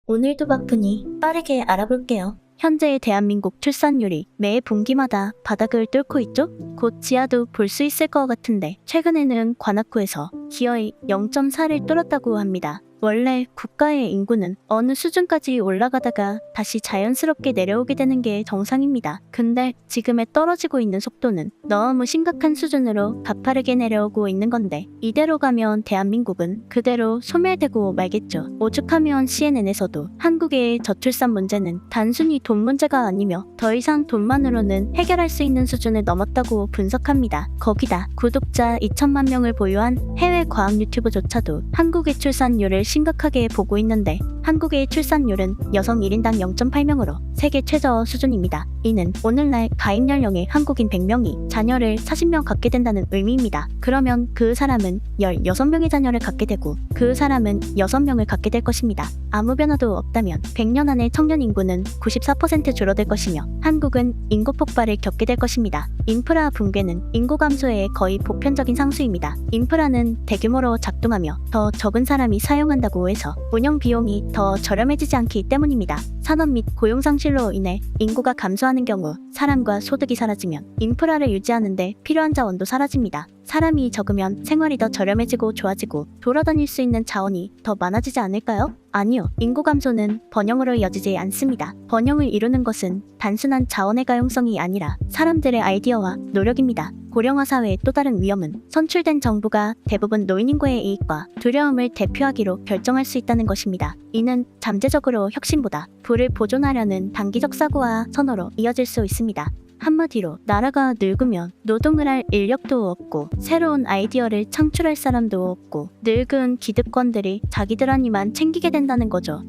오늘도 바쁘니 빠르게 알아볼게요. 현재의 대한민국 출산율이 매 분기마다 바닥을 뚫고 있죠? 곧 지하도 볼 수 있을 것 같은데 최근에는 관악구에서 기어이 0.4를 뚫었다고 합니다. 원래 국가의 인구는 어느 수준까지 올라가다가 다시 자연스럽게 내려오게 되는 게 정상입니다. 근데 지금의 떨어지고 있는 속도는 너무 심각한 수준으로 가파르게 내려오고 있는 건데 이대로 가면 대한민국은 그대로 소멸되고 말겠죠. 오죽하면 CNN에서도 한국의 저출산 문제는 단순히 돈 문제가 아니며 더 이상 돈만으로는 해결할 수 있는 수준을 넘었다고 분석합니다. 거기다 구독자 2천만 명을 보유한 해외 과학 유튜브조차도 한국의 출산율을 심각하게 보고 있는데 한국의 출산율은 여성 1인당 0.8명으로 세계 최저 수준입니다. 이는 오늘날 가입 연령의 한국인 100명이 자녀를 40명 갖게 된다는 의미입니다. 그러면 그 사람은 16명의 자녀를 갖게 되고 그 사람은 6명을 갖게 될 것입니다. 아무 변화도 없다면 100년 안에 청년 인구는 94% 줄어들 것이며 한국은 인구 폭발을 겪게 될 것입니다. 인프라 붕괴는 인구 감소의 거의 보편적인 상수입니다. 인프라는 대규모로 작동하며 더 적은 사람이 사용한다고 해서 운영 비용이 더 저렴해지지 않기 때문입니다. 산업 및 고용 상실로 인해 인구가 감소하는 경우 사람과 소득이 사라지면 인프라를 유지하는데 필요한 자원도 사라집니다. 사람이 적으면 생활이 더 저렴해지고 좋아지고 돌아다닐 수 있는 자원이 더 많아지지 않을까요? 아니요. 인구 감소는 번영으로 이어지지 않습니다. 번영을 이루는 것은 단순한 자원의 가용성이 아니라 사람들의 아이디어와 노력입니다. 고령화 사회의 또 다른 위험은 선출된 정부가 대부분 노인 인구의 이익과 두려움을 대표하기로 결정할 수 있다는 것입니다. 이는 잠재적으로 혁신보다 부를 보존하려는 단기적 사고와 선호로 이어질 수 있습니다. 한마디로 나라가 늙으면 노동을 할 인력도 없고 새로운 아이디어를 창출할 사람도 없고 늙은 기득권들이 자기들 한이만 챙기게 된다는 거죠.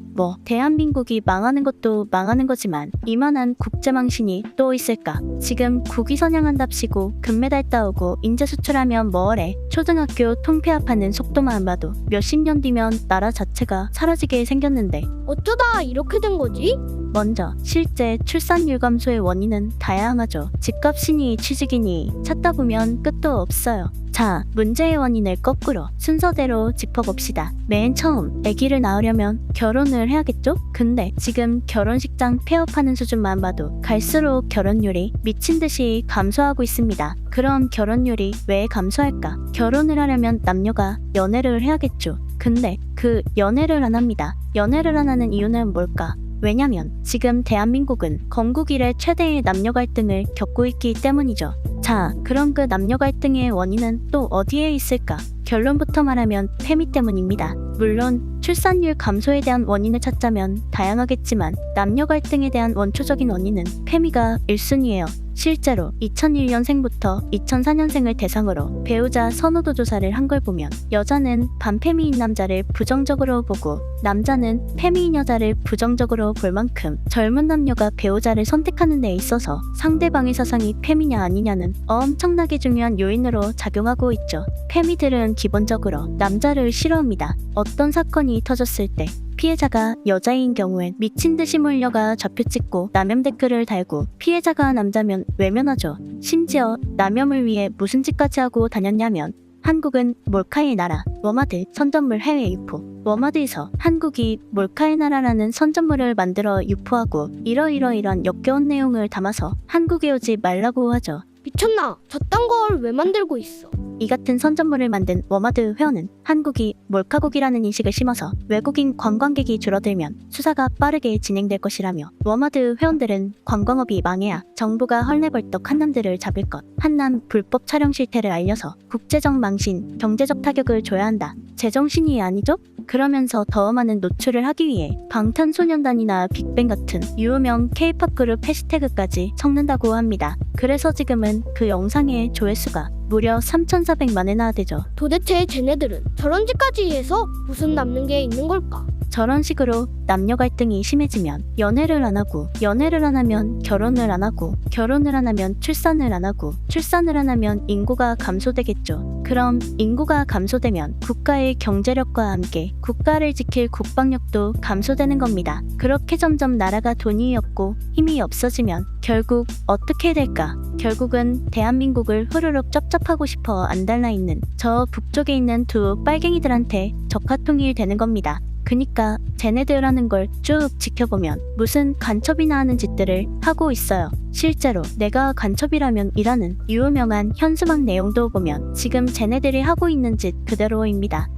대한민국이 망하는 것도 망하는 거지만 이만한 국제망신이 또 있을까? 지금 국위 선양한답시고 금메달 따오고 인재 수출하면 뭐래? 초등학교 통폐합하는 속도만 봐도 몇십 년 뒤면 나라 자체가 사라지게 생겼는데 어쩌다 이렇게 된 거지? 먼저 실제 출산율 감소의 원인은 다양하죠. 집값이니 취직이니 찾다 보면 끝도 없어요. 자, 문제의 원인을 거꾸로 순서대로 짚어봅시다. 맨 처음 아기를 낳으려면 결혼을 해야겠죠? 근데 지금 결혼식장 폐업하는 수준만 봐도 갈수록 결혼율이 미친 듯이 감소하고 있습니다. 그럼 결혼율이 왜 감소할까? 결혼을 하려면 남녀가 연애를 해야겠죠. 근데 그 연애를 안 합니다. 연애를 안 하는 이유는 뭘까? 왜냐면 지금 대한민국은 건국 이래 최대의 남녀 갈등을 겪고 있기 때문이죠. 자, 그럼 그 남녀 갈등의 원인은 또 어디에 있을까? 결론부터 말하면 페미 때문입니다. 물론 출산율 감소에 대한 원인을 찾자면 다양하겠지만 남녀 갈등에 대한 원초적인 원인은 페미가 1순위예요. 실제로 2001년생부터 2004년생을 대상으로 배우자 선호도 조사를 한 걸 보면 여자는 반페미인 남자를 부정적으로 보고 남자는 페미인 여자를 부정적으로 볼 만큼 젊은 남녀가 배우자를 선택하는 데 있어서 상대방의 사상이 페미냐 아니냐는 엄청나게 중요한 요인으로 작용하고 있죠. 페미들은 기본적으로 남자를 싫어합니다. 어떤 사건이 터졌을 때 피해자가 여자인 경우엔 미친 듯이 몰려가 좌표 찍고 남염 댓글을 달고 피해자가 남자면 외면하죠. 심지어 남염을 위해 무슨 짓까지 하고 다녔냐면 한국은 몰카의 나라, 워마드 선전물 해외 유포. 워마드에서 한국이 몰카의 나라라는 선전물을 만들어 유포하고 이러이러이런 역겨운 내용을 담아서 한국에 오지 말라고 하죠. 미쳤나? 저딴 걸 왜 만들고 있어? 이 같은 선전물을 만든 워마드 회원은 한국이 몰카국이라는 인식을 심어서 외국인 관광객이 줄어들면 수사가 빠르게 진행될 것이라며 워마드 회원들은 관광업이 망해야 정부가 헐레벌떡 한남들을 잡을 것, 한남 불법 촬영 실태를 알려서 국제적 망신, 경제적 타격을 줘야 한다. 제정신이 아니죠? 그러면서 더 많은 노출을 하기 위해 방탄소년단이나 빅뱅 같은 유명 K-POP 그룹 해시태그까지 섞는다고 합니다. 그래서 지금은 그 영상의 조회수가 무려 3,400만회나 되죠. 도대체 쟤네들은 저런 짓까지 해서 무슨 남는 게 있는 걸까? 저런 식으로 남녀 갈등이 심해지면 연애를 안 하고 연애를 안 하면 결혼을 안 하고 결혼을 안 하면 출산을 안 하고 출산을 안 하면 인구가 감소되겠죠. 그럼 인구가 감소되면 국가의 경제력과 함께 국가를 지킬 국방력도 감소되는 겁니다. 그렇게 점점 나라가 돈이 없고 힘이 없어지면 결국 어떻게 될까? 결국은 대한민국을 후루룩 쩝쩝하고 싶어 안 달라 있는 저 북쪽에 있는 두 빨갱이들한테 적화통일 되는 겁니다. 그니까 쟤네들 하는 걸 쭉 지켜보면 무슨 간첩이나 하는 짓들을 하고 있어요. 실제로 내가 간첩이라면 이라는 유명한 현수막 내용도 보면 지금 쟤네들이 하고 있는 짓 그대로입니다.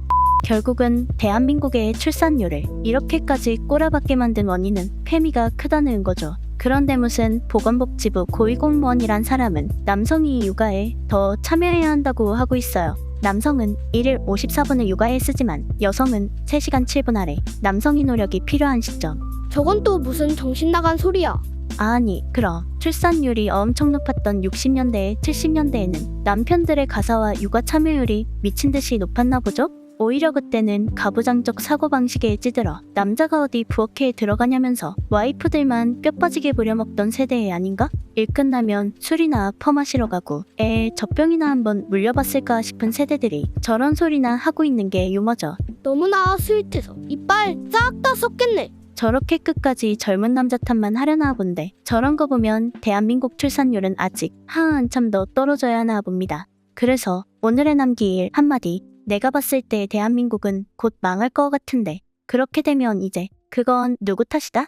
결국은 대한민국의 출산율을 이렇게까지 꼬라박게 만든 원인은 페미가 크다는 거죠. 그런데 무슨 보건복지부 고위공무원이란 사람은 남성이 육아에 더 참여해야 한다고 하고 있어요. 남성은 1일 54분을 육아에 쓰지만 여성은 3시간 7분 아래 남성의 노력이 필요한 시점. 저건 또 무슨 정신 나간 소리야. 아니, 그럼 출산율이 엄청 높았던 60년대, 70년대에는 남편들의 가사와 육아 참여율이 미친 듯이 높았나 보죠? 오히려 그때는 가부장적 사고방식에 찌들어 남자가 어디 부엌에 들어가냐면서 와이프들만 뼈 빠지게 부려먹던 세대 아닌가? 일 끝나면 술이나 퍼마시러 가고 젖병이나 한번 물려봤을까 싶은 세대들이 저런 소리나 하고 있는 게 유머죠. 너무나 스윗해서 이빨 싹 다 썩겠네. 저렇게 끝까지 젊은 남자 탓만 하려나 본데 저런 거 보면 대한민국 출산율은 아직 한참 더 떨어져야 하나 봅니다. 그래서 오늘의 남기일 한마디. 내가 봤을 때 대한민국은 곧 망할 것 같은데 그렇게 되면 이제 그건 누구 탓이다?